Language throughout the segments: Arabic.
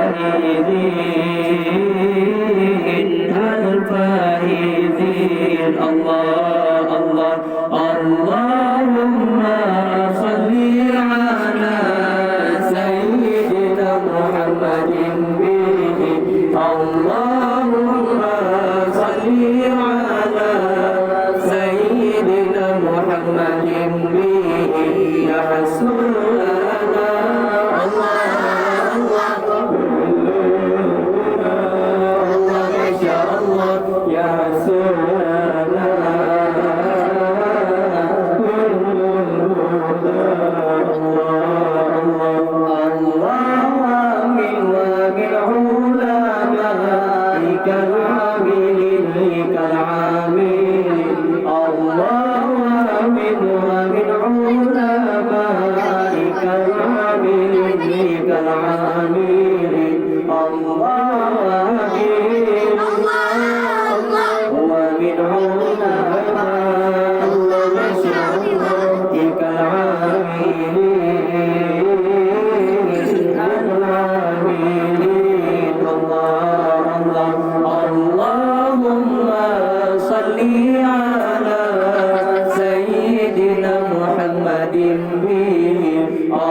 الفائزين الفائزين الله الله اللهم صل على سيدنا محمد به اللهم صل على سيدنا محمد به يا رسول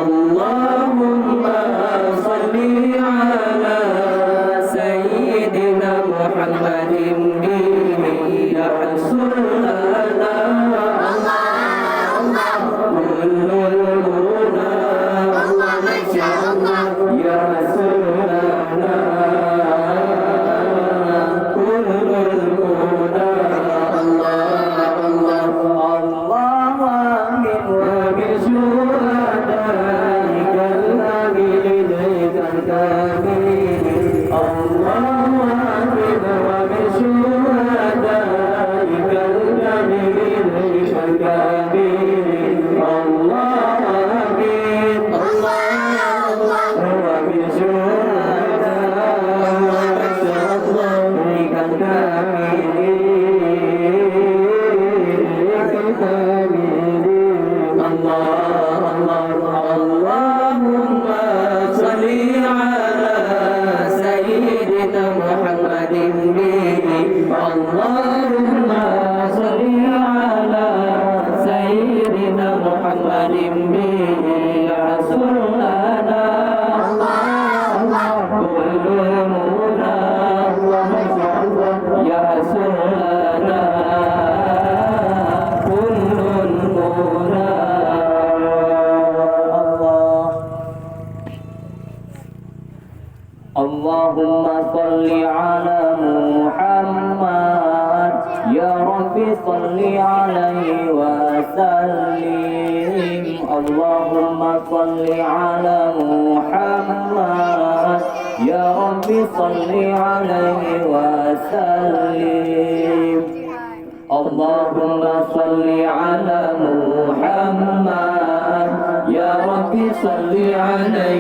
اللهم صل على سيدنا محمد به يا رسول الله كل المنى يا رسول الله كل المنى الله من ومن شهدائك الآمين الكاملين الله من ومن شهدائك الآمين الكاملين الله من ومن شهدائك الكاملين اللهم صل على سيدنا محمد به اللهم صل على سيدنا محمد به يا رسول الله كل منى يا رسول الله كل المنى اللهم صل على محمد يا رب صل عليه وسلم اللهم صل على محمد يا رب صل عليه وسلم اللهم صل على محمد يا رب صل عليه